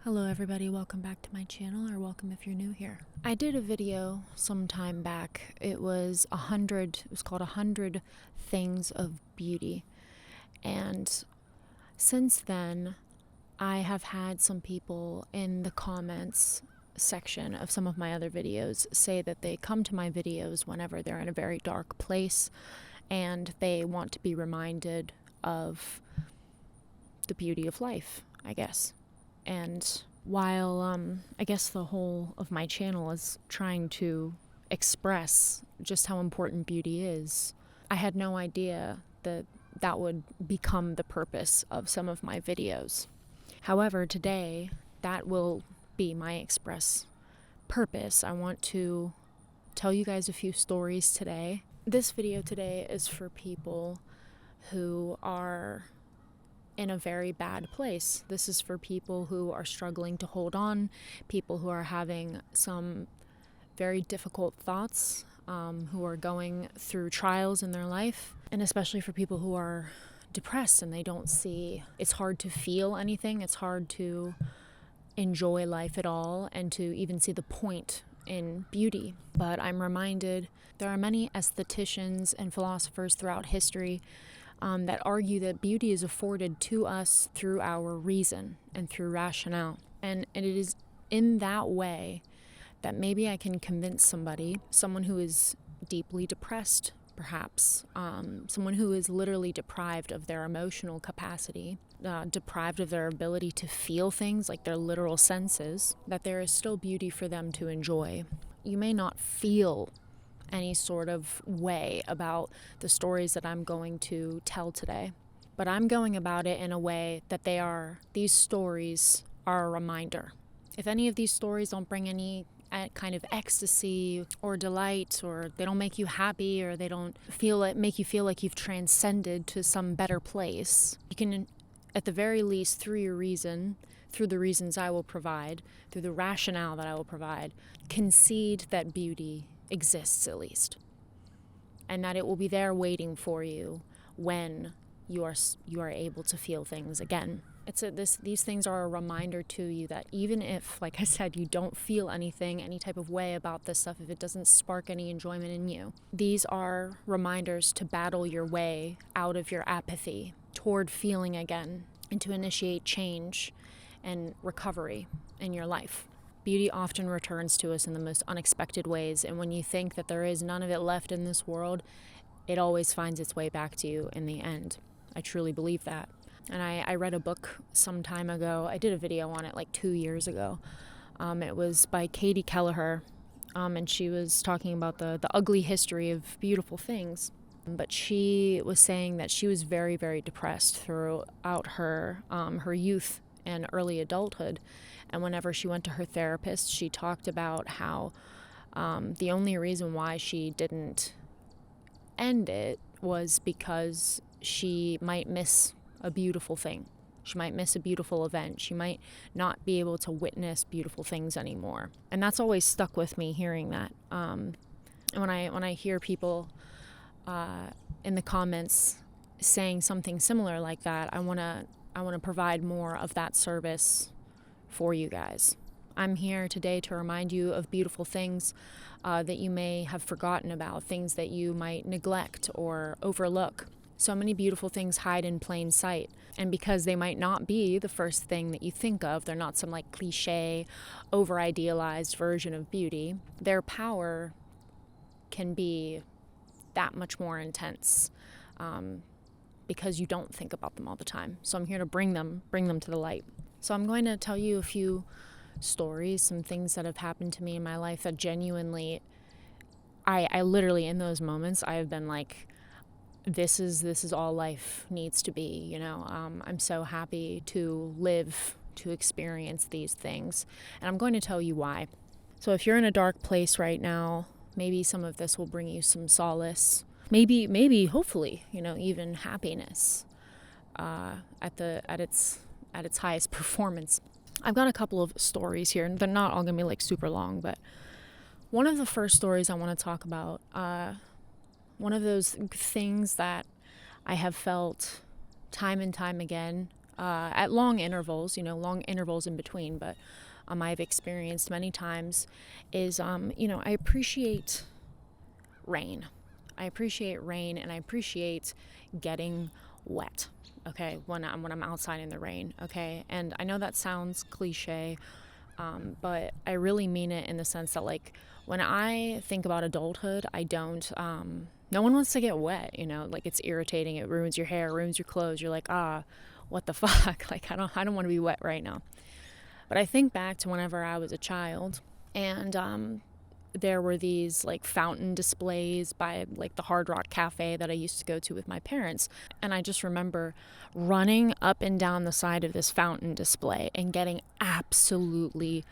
Hello everybody, welcome back to my channel, or welcome if you're new here. I did a video some time back. It was called 100 Things of Beauty. And since then, I have had some people in the comments section of some of my other videos say that they come to my videos whenever they're in a very dark place and they want to be reminded of the beauty of life, I guess. And while I guess the whole of my channel is trying to express just how important beauty is, I had no idea that that would become the purpose of some of my videos. However, today, that will be my express purpose. I want to tell you guys a few stories today. This video today is for people who are in a very bad place. This is for people who are struggling to hold on, people who are having some very difficult thoughts, who are going through trials in their life, and especially for people who are depressed and they don't see, it's hard to feel anything, it's hard to enjoy life at all, and to even see the point in beauty. But I'm reminded there are many aestheticians and philosophers throughout history that argue that beauty is afforded to us through our reason and through rationale. And it is in that way that maybe I can convince someone who is deeply depressed, perhaps, someone who is literally deprived of their emotional capacity, deprived of their ability to feel things like their literal senses, that there is still beauty for them to enjoy. You may not feel any sort of way about the stories that I'm going to tell today, but I'm going about it in a way that these stories are a reminder. If any of these stories don't bring any kind of ecstasy or delight, or they don't make you happy, or they don't make you feel like you've transcended to some better place, you can, at the very least, through the reasons I will provide, through the rationale that I will provide, concede that beauty exists, at least, and that it will be there waiting for you when you are able to feel things again. These things are a reminder to you that even if, like I said, you don't feel anything, any type of way about this stuff, if it doesn't spark any enjoyment in you, these are reminders to battle your way out of your apathy toward feeling again, and to initiate change and recovery in your life. Beauty often returns to us in the most unexpected ways, and when you think that there is none of it left in this world, it always finds its way back to you in the end. I truly believe that. And I read a book some time ago. I did a video on it like 2 years ago. It was by Katie Kelleher, and she was talking about the ugly history of beautiful things. But she was saying that she was very, very depressed throughout her youth and early adulthood. And whenever she went to her therapist, she talked about how the only reason why she didn't end it was because she might miss a beautiful thing. She might miss a beautiful event. She might not be able to witness beautiful things anymore. And that's always stuck with me, hearing that. And when I hear people in the comments saying something similar like that, I want to provide more of that service for you guys. I'm here today to remind you of beautiful things that you may have forgotten about, things that you might neglect or overlook. So many beautiful things hide in plain sight, and because they might not be the first thing that you think of, they're not some like cliche, over-idealized version of beauty, their power can be that much more intense because you don't think about them all the time. So I'm here to bring them to the light. So I'm going to tell you a few stories, some things that have happened to me in my life that genuinely, I literally, in those moments, I have been like, this is all life needs to be, you know. I'm so happy to live, to experience these things, and I'm going to tell you why. So if you're in a dark place right now, maybe some of this will bring you some solace, maybe hopefully, you know, even happiness at its highest performance. I've got a couple of stories here, and they're not all gonna be like super long, but one of the first stories I want to talk about, one of those things that I have felt time and time again, at long intervals, long intervals in between, but I've experienced many times is, I appreciate rain. I appreciate rain, and I appreciate getting wet, okay, when I'm outside in the rain, okay? And I know that sounds cliche, but I really mean it in the sense that, like, when I think about adulthood, I don't, no one wants to get wet, like, it's irritating, it ruins your hair, ruins your clothes, you're like, what the fuck, like, I don't want to be wet right now. But I think back to whenever I was a child, and there were these like fountain displays by like the Hard Rock Cafe that I used to go to with my parents. And I just remember running up and down the side of this fountain display and getting absolutely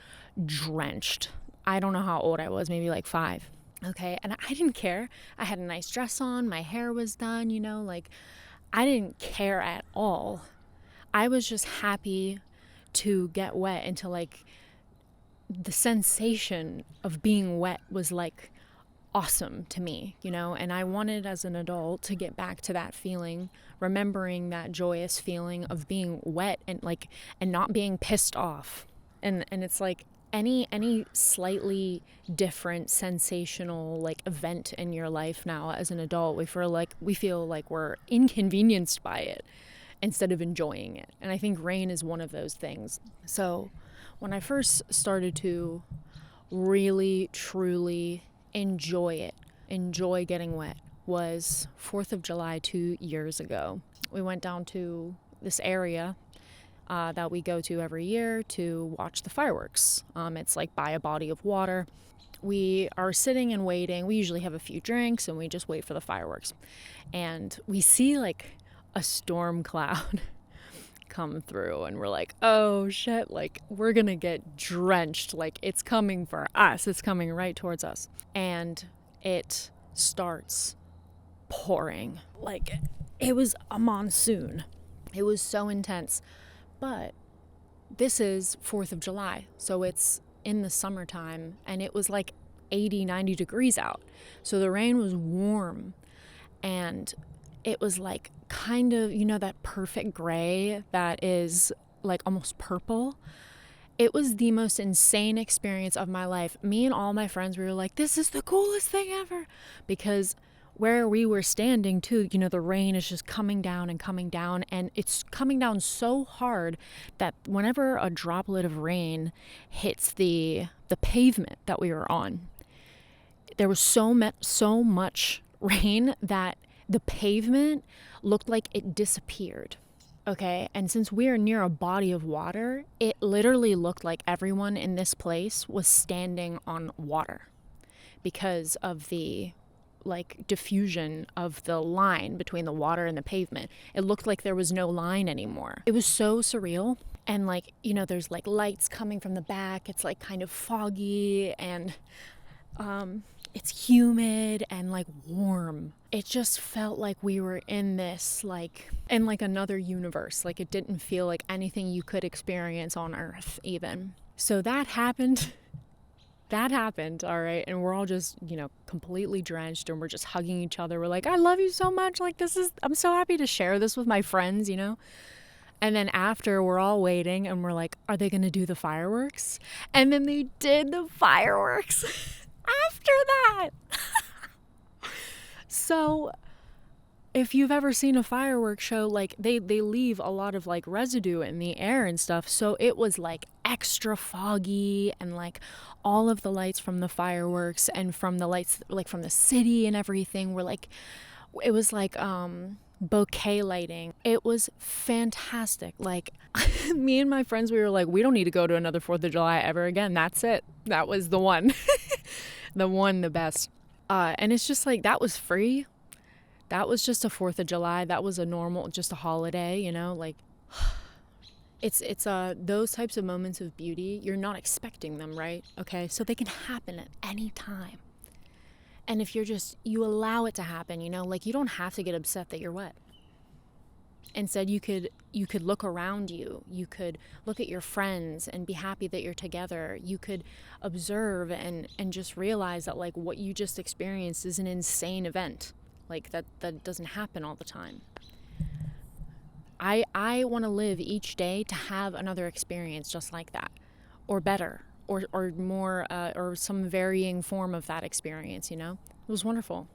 drenched. I don't know how old I was, maybe like 5. Okay. And I didn't care. I had a nice dress on. My hair was done, like I didn't care at all. I was just happy to get wet, and to like the sensation of being wet was like awesome to me, and I wanted as an adult to get back to that feeling, remembering that joyous feeling of being wet and not being pissed off. And it's like any slightly different sensational like event in your life now as an adult, we feel like we're inconvenienced by it instead of enjoying it. And I think rain is one of those things. So when I first started to really, truly enjoy getting wet, was 4th of July 2 years ago. We went down to this area that we go to every year to watch the fireworks. It's like by a body of water. We are sitting and waiting. We usually have a few drinks and we just wait for the fireworks. And we see like a storm cloud come through, and we're like, oh shit, like we're gonna get drenched, like it's coming for us, it's coming right towards us. And it starts pouring like it was a monsoon. It was so intense. But this is 4th of July, so it's in the summertime, and it was like 80-90 degrees out, so the rain was warm, and it was like kind of, that perfect gray that is like almost purple. It was the most insane experience of my life. Me and all my friends, we were like, this is the coolest thing ever. Because where we were standing too, the rain is just coming down, and it's coming down so hard that whenever a droplet of rain hits the pavement that we were on, there was so much rain that the pavement looked like it disappeared. Okay, and since we are near a body of water, it literally looked like everyone in this place was standing on water because of the like diffusion of the line between the water and the pavement. It looked like there was no line anymore. It was so surreal. And like, there's like lights coming from the back. It's like kind of foggy, and it's humid and like warm. It just felt like we were in this like another universe. Like it didn't feel like anything you could experience on Earth even. So that happened. All right. And we're all just, completely drenched, and we're just hugging each other. We're like, I love you so much. Like I'm so happy to share this with my friends, And then after, we're all waiting, and we're like, are they going to do the fireworks? And then they did the fireworks after that. So if you've ever seen a fireworks show, like they leave a lot of like residue in the air and stuff. So it was like extra foggy, and like all of the lights from the fireworks and from the lights like from the city and everything were like, it was like bouquet lighting. It was fantastic. Like me and my friends, we were like, we don't need to go to another 4th of July ever again. That's it. That was the one. the best. And it's just like, that was free. That was just a 4th of July. That was just a holiday, like it's those types of moments of beauty. You're not expecting them, right? Okay. So they can happen at any time. And if you allow it to happen, like you don't have to get upset that you're wet. Instead, you could look around you. You could look at your friends and be happy that you're together. You could observe and just realize that like what you just experienced is an insane event. Like that doesn't happen all the time. I want to live each day to have another experience just like that, or better, or more, or some varying form of that experience, you know? It was wonderful.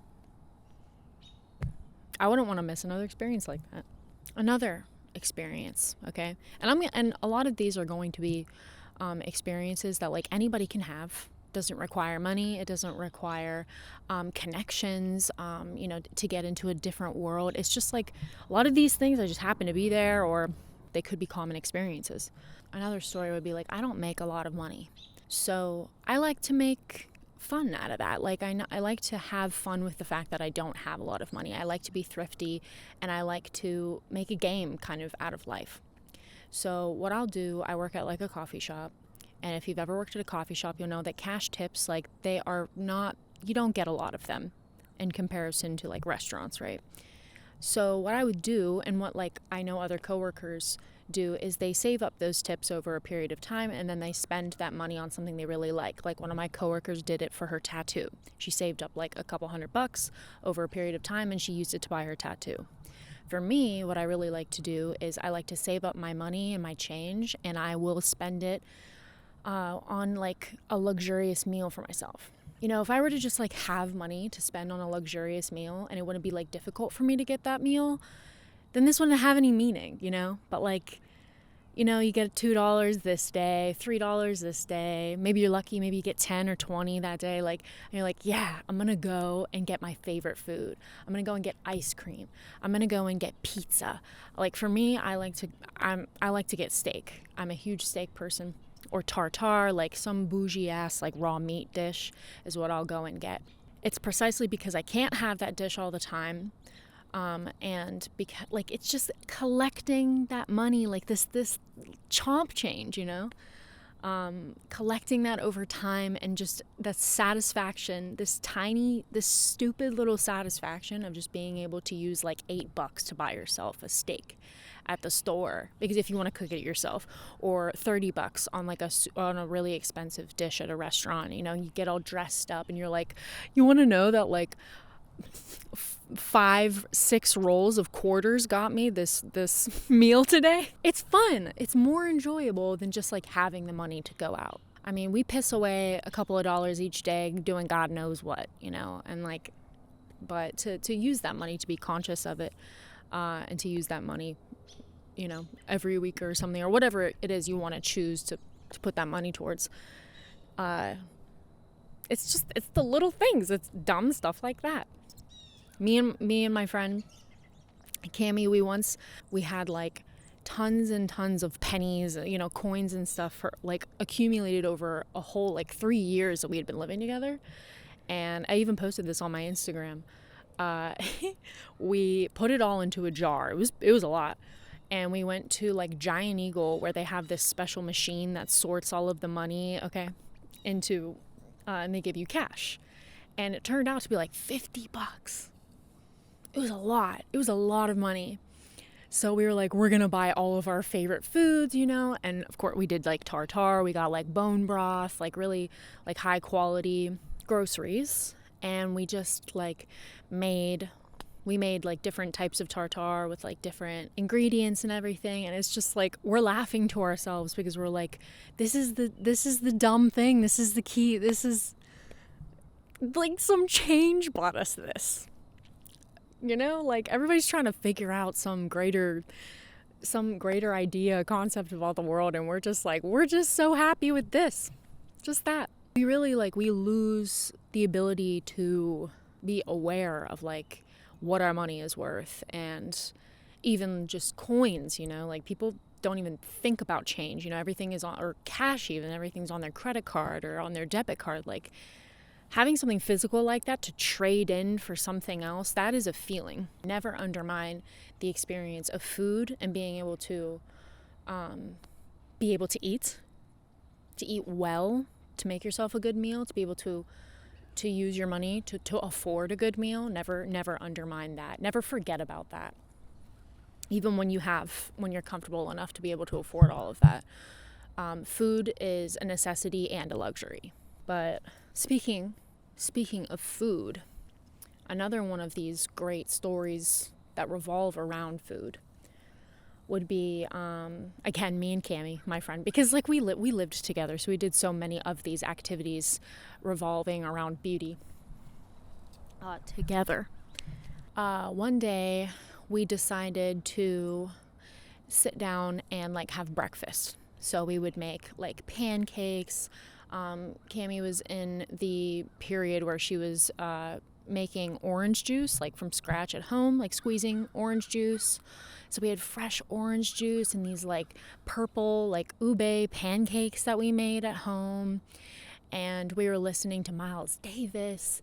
I wouldn't want to miss another experience like that. Another experience, okay? And a lot of these are going to be experiences that like anybody can have. Doesn't require money. It doesn't require connections, to get into a different world. It's just like a lot of these things that just happen to be there, or they could be common experiences. Another story would be like, I don't make a lot of money, so I like to make fun out of that. Like I like to have fun with the fact that I don't have a lot of money. I like to be thrifty, and I like to make a game kind of out of life. So what I'll do, I work at like a coffee shop. And if you've ever worked at a coffee shop, you'll know that cash tips, like they are not, you don't get a lot of them in comparison to like restaurants, right? So what I would do, and what like I know other coworkers do, is they save up those tips over a period of time, and then they spend that money on something they really like. Like one of my coworkers did it for her tattoo. She saved up like a couple $100 over a period of time, and she used it to buy her tattoo. For me, what I really like to do is I like to save up my money and my change, and I will spend it on like a luxurious meal for myself. You know, if I were to just like have money to spend on a luxurious meal, and it wouldn't be like difficult for me to get that meal, then this wouldn't have any meaning, you know? But like, you know, you get $2 this day, $3 this day, maybe you're lucky, maybe you get 10 or 20 that day, like, and you're like, yeah, I'm gonna go and get my favorite food. I'm gonna go and get ice cream. I'm gonna go and get pizza. Like for me, I like to get steak. I'm a huge steak person. Or tartare, like some bougie ass like raw meat dish is what I'll go and get. It's precisely because I can't have that dish all the time, and because like it's just collecting that money, like this chomp change, you know, collecting that over time, and just that satisfaction, this stupid little satisfaction of just being able to use like $8 to buy yourself a steak at the store, because if you want to cook it yourself, or $30 on like on a really expensive dish at a restaurant, you know, you get all dressed up and you're like, you want to know that like 5-6 rolls of quarters got me this meal today. It's fun. It's more enjoyable than just like having the money to go out. I mean, we piss away a couple of dollars each day doing God knows what, you know, and like, but to use that money, to be conscious of it, and to use that money, you know, every week or something, or whatever it is you want to choose to put that money towards. It's the little things. It's dumb stuff like that. Me and my friend Cammie, we had like tons and tons of pennies, you know, coins and stuff, for like accumulated over a whole like 3 years that we had been living together. And I even posted this on my Instagram. We put it all into a jar. It was a lot. And we went to like Giant Eagle, where they have this special machine that sorts all of the money, okay, into, and they give you cash. And it turned out to be like $50. It was a lot. It was a lot of money. So we were like, we're going to buy all of our favorite foods, you know? And of course we did like tartare. We got like bone broth, like really like high quality groceries. And we just like made like different types of tartare with like different ingredients and everything. And it's just like, we're laughing to ourselves because we're like, this is the dumb thing. This is the key. This is like some change bought us this, you know, like everybody's trying to figure out some greater idea, concept about the world. And we're just so happy with this, just that. We really we lose the ability to be aware of like what our money is worth, and even just coins, you know, like people don't even think about change, you know, everything is on, or cash even, everything's on their credit card or on their debit card. Like having something physical like that to trade in for something else, that is a feeling. Never undermine the experience of food and being able to eat well, to make yourself a good meal, to be able to use your money to afford a good meal. Never undermine that. Never forget about that. Even when you're comfortable enough to be able to afford all of that. Food is a necessity and a luxury. But speaking of food, another one of these great stories that revolve around food would be, again, me and Cammie, my friend, because like we lived together, so we did so many of these activities revolving around beauty together. One day we decided to sit down and like have breakfast. So we would make like pancakes. Cammie was in the period where she was making orange juice, like from scratch at home, like squeezing orange juice. So we had fresh orange juice and these like purple, like ube pancakes that we made at home. And we were listening to Miles Davis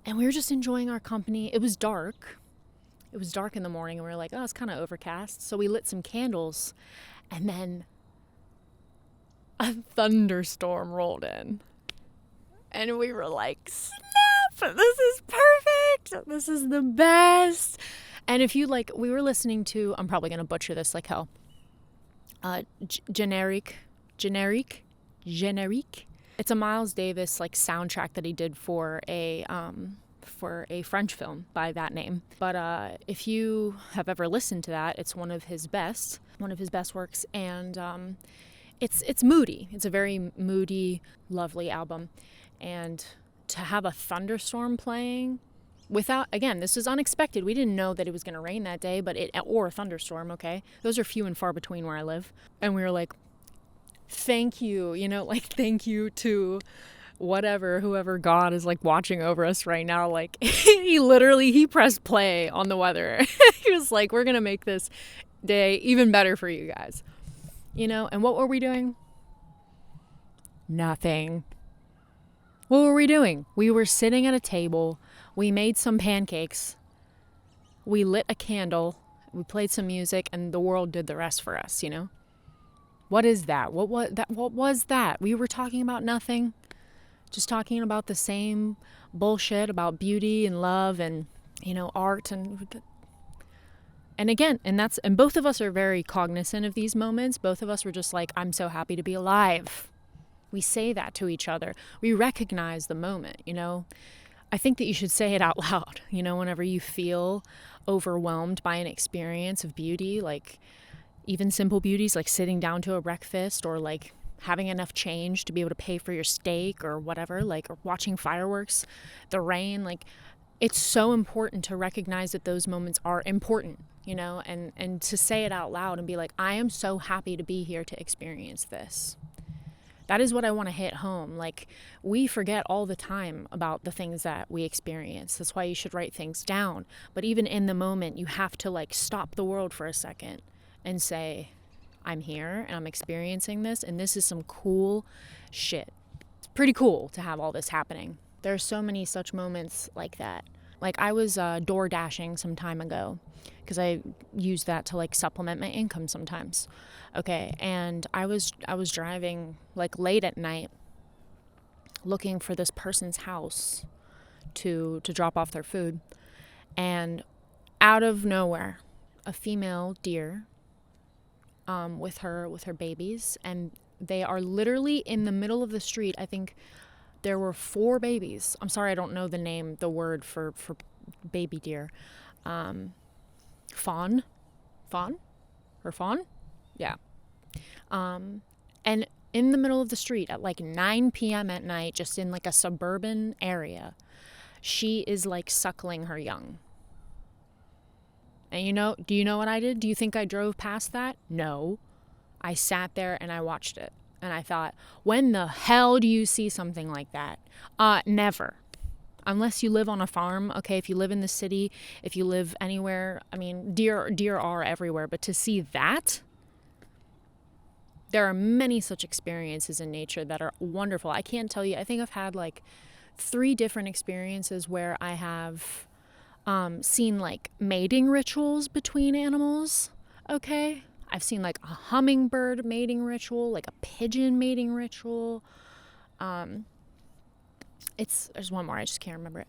and we were just enjoying our company. It was dark. It was dark in the morning and we were like, oh, it's kind of overcast. So we lit some candles and then a thunderstorm rolled in. And we were like, snap, this is perfect. This is the best. And if you like, we were listening to, I'm probably going to butcher this like hell. Generic. It's a Miles Davis like soundtrack that he did for a French film by that name. But if you have ever listened to that, it's one of his best works. And it's moody. It's a very moody, lovely album. And to have a thunderstorm playing without, again, this was unexpected. We didn't know that it was going to rain that day, or a thunderstorm, okay? Those are few and far between where I live. And we were like, thank you, thank you to whoever God is like watching over us right now. Like he pressed play on the weather. He was like, we're going to make this day even better for you guys. And what were we doing? Nothing. What were we doing? We were sitting at a table. We made some pancakes. We lit a candle. We played some music and the world did the rest for us, What is that? What was that? We were talking about nothing. Just talking about the same bullshit about beauty and love and, art and again, and both of us are very cognizant of these moments. Both of us were just like, I'm so happy to be alive. We say that to each other. We recognize the moment, I think that you should say it out loud, whenever you feel overwhelmed by an experience of beauty, like even simple beauties, like sitting down to a breakfast or like having enough change to be able to pay for your steak or whatever, like, or watching fireworks, the rain, like, it's so important to recognize that those moments are important, and to say it out loud and be like, I am so happy to be here to experience this. That is what I want to hit home. Like, we forget all the time about the things that we experience. That's why you should write things down. But even in the moment, you have to like stop the world for a second and say, I'm here and I'm experiencing this, and this is some cool shit. It's pretty cool to have all this happening. There's so many such moments like that. Like, I was door dashing some time ago because I use that to like supplement my income sometimes. Okay, and I was driving like late at night looking for this person's house to drop off their food, and out of nowhere, a female deer with her babies, and they are literally in the middle of the street. I think there were 4 babies. I'm sorry, I don't know the word for baby deer. Fawn? Yeah. And in the middle of the street at like 9 p.m. at night, just in like a suburban area, she is like suckling her young. And do you know what I did? Do you think I drove past that? No. I sat there and I watched it. And I thought, when the hell do you see something like that? Never. Unless you live on a farm, okay? If you live in the city, if you live anywhere, I mean, deer are everywhere. But to see that, there are many such experiences in nature that are wonderful. I can't tell you. I think I've had like 3 different experiences where I have seen like mating rituals between animals, okay? I've seen like a hummingbird mating ritual, like a pigeon mating ritual. There's one more, I just can't remember it.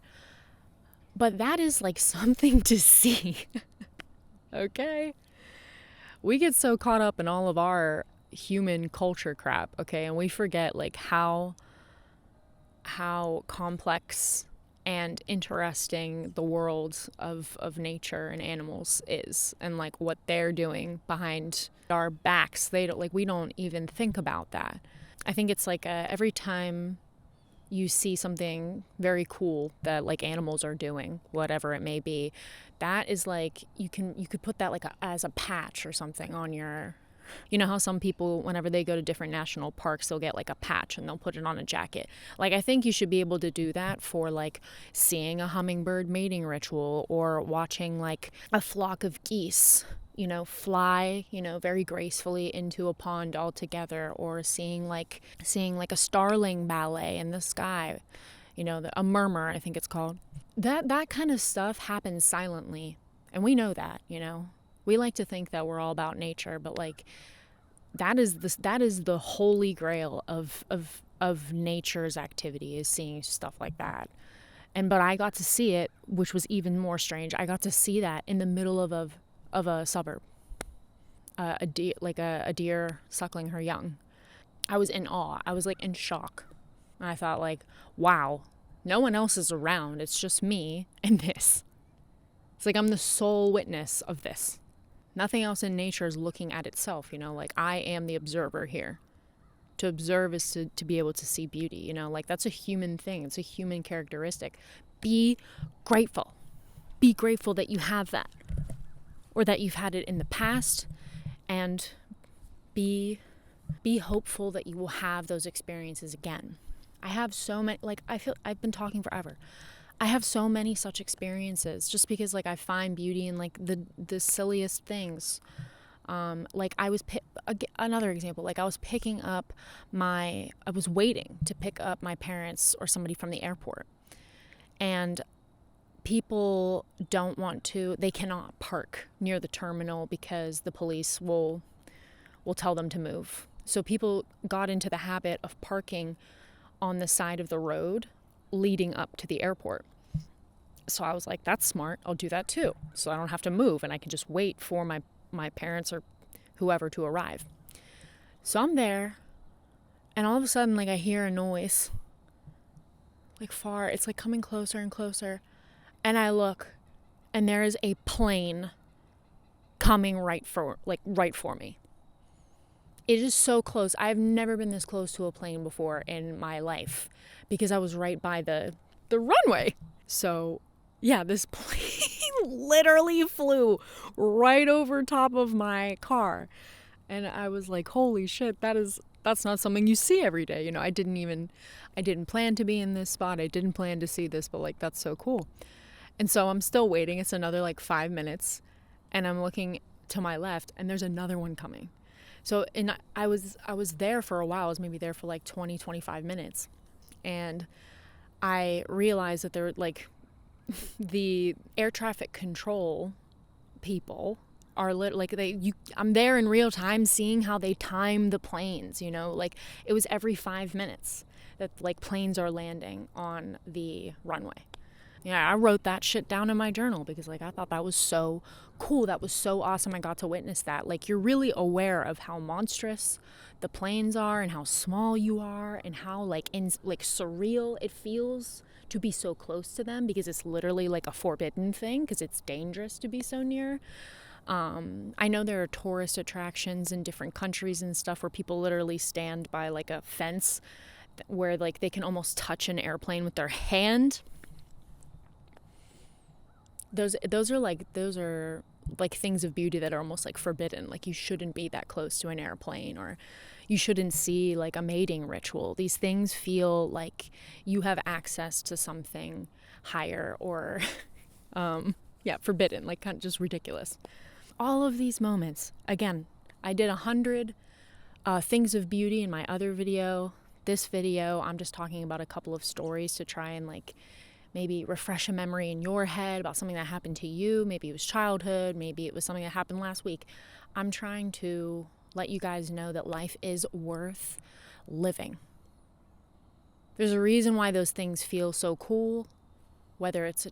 But that is like something to see, okay? We get so caught up in all of our human culture crap, okay? And we forget like how complex and interesting the world of nature and animals is, and like what they're doing behind our backs. We don't even think about that. I think it's like every time you see something very cool that like animals are doing, whatever it may be, that is like you could put that like as a patch or something on your, you know how some people, whenever they go to different national parks, they'll get like a patch and they'll put it on a jacket. Like, I think you should be able to do that for like seeing a hummingbird mating ritual, or watching like a flock of geese, fly, very gracefully into a pond all together, or seeing like a starling ballet in the sky, a murmur, I think it's called. That kind of stuff happens silently, and we know that, We like to think that we're all about nature, but like that is the holy grail of nature's activity, is seeing stuff like that. But I got to see it, which was even more strange. I got to see that in the middle of a suburb. A deer suckling her young. I was in awe. I was like in shock. And I thought like, wow, no one else is around. It's just me and this. It's like I'm the sole witness of this. Nothing else in nature is looking at itself, like I am the observer here. To observe is to be able to see beauty, like that's a human thing. It's a human characteristic. Be grateful. Be grateful that you have that, or that you've had it in the past, and be hopeful that you will have those experiences again. I have so many, I've been talking forever. I have so many such experiences, just because like I find beauty in like the silliest things. Another example, like I was waiting to pick up my parents or somebody from the airport, and people they cannot park near the terminal because the police will tell them to move. So people got into the habit of parking on the side of the road leading up to the airport. So I was like, that's smart. I'll do that too. So I don't have to move, and I can just wait for my parents or whoever to arrive. So I'm there, and all of a sudden, like I hear a noise, like far. It's like coming closer and closer. And I look, and there is a plane coming right for me. It is so close. I've never been this close to a plane before in my life, because I was right by the runway. So yeah, this plane literally flew right over top of my car. And I was like, holy shit, that's not something you see every day. I didn't plan to be in this spot. I didn't plan to see this, but like, that's so cool. And so I'm still waiting. It's another like 5 minutes, and I'm looking to my left, and there's another one coming. So, and I was there for a while. I was maybe there for like 20, 25 minutes. And I realized that there like the air traffic control people are I'm there in real time seeing how they time the planes, like it was every 5 minutes that like planes are landing on the runway. Yeah, I wrote that shit down in my journal because like I thought that was so cool. That was so awesome. I got to witness that. Like, you're really aware of how monstrous the planes are and how small you are, and how like surreal it feels to be so close to them, because it's literally like a forbidden thing, because it's dangerous to be so near. I know there are tourist attractions in different countries and stuff where people literally stand by like a fence where like they can almost touch an airplane with their hand. Those are like things of beauty that are almost like forbidden. Like, you shouldn't be that close to an airplane, or you shouldn't see like a mating ritual. These things feel like you have access to something higher, or forbidden, like kind of just ridiculous. All of these moments, again, I did 100 things of beauty in my other video. This video, I'm just talking about a couple of stories to try and like maybe refresh a memory in your head about something that happened to you. Maybe it was childhood. Maybe it was something that happened last week. I'm trying to let you guys know that life is worth living. There's a reason why those things feel so cool, whether it's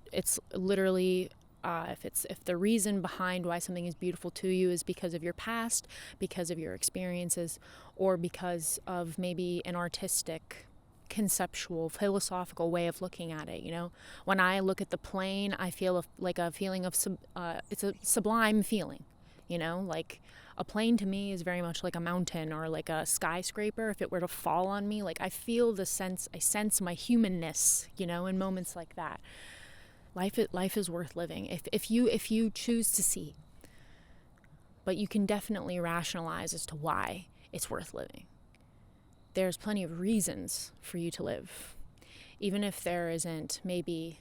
literally if the reason behind why something is beautiful to you is because of your past, because of your experiences, or because of maybe an artistic conceptual, philosophical way of looking at it. You know, when I look at the plane, I feel like a feeling of it's a sublime feeling. You know, like a plane to me is very much like a mountain or like a skyscraper. If it were to fall on me, like I sense my humanness, you know, in moments like that. Life is worth living if you choose to see. But you can definitely rationalize as to why it's worth living. There's plenty of reasons for you to live. Even if there isn't, maybe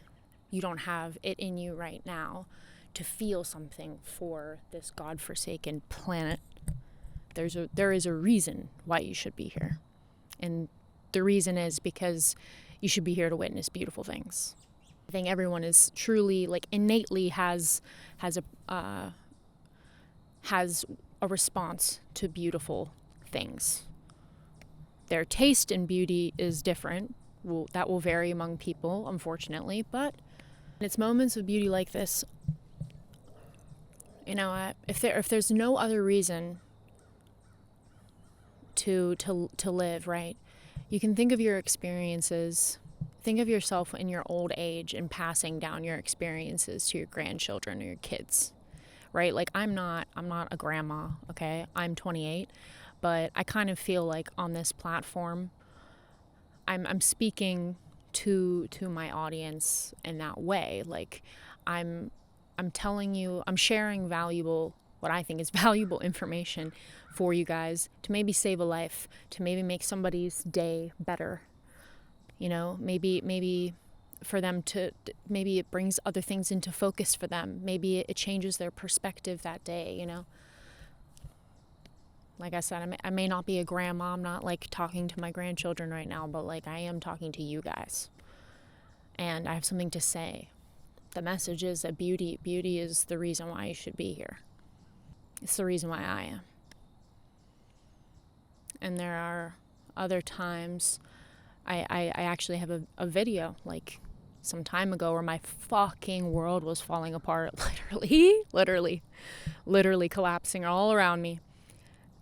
you don't have it in you right now to feel something for this godforsaken planet. There is a reason why you should be here. And the reason is because you should be here to witness beautiful things. I think everyone is truly, like, innately has a response to beautiful things. Their taste in beauty is different. That will vary among people, unfortunately. But it's moments of beauty like this. You know, if there's no other reason to live, right? You can think of your experiences. Think of yourself in your old age and passing down your experiences to your grandchildren or your kids, right? Like I'm not a grandma, okay? I'm 28, but I kind of feel like on this platform, I'm speaking to my audience in that way. Like I'm telling you, I'm sharing what I think is valuable information for you guys to maybe save a life, to maybe make somebody's day better. You know, maybe for them maybe it brings other things into focus for them. Maybe it changes their perspective that day, you know. Like I said, I may not be a grandma. I'm not like talking to my grandchildren right now, but like I am talking to you guys. And I have something to say. The message is that beauty is the reason why you should be here. It's the reason why I am. And there are other times I actually have a video like some time ago where my fucking world was falling apart, literally collapsing all around me.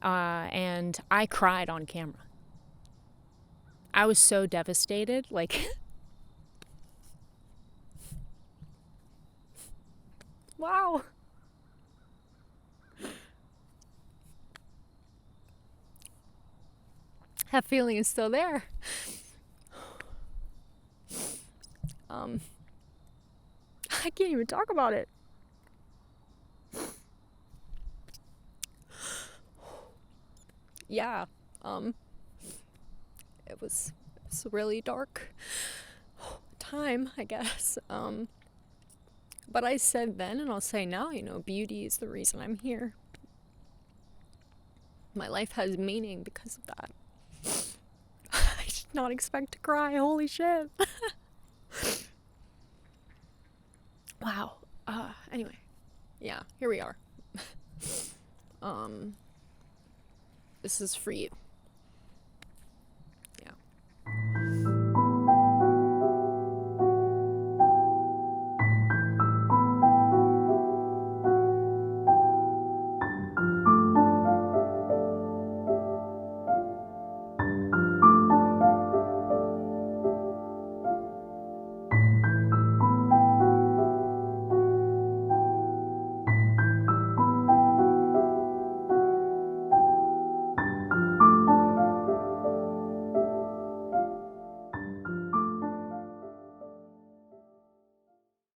And I cried on camera. I was so devastated, like, wow. That feeling is still there. I can't even talk about it. Yeah, it was a really dark time, I guess. But I said then, and I'll say now, you know, beauty is the reason I'm here. My life has meaning because of that. I did not expect to cry, holy shit. Wow. Anyway, yeah, here we are. This is for you.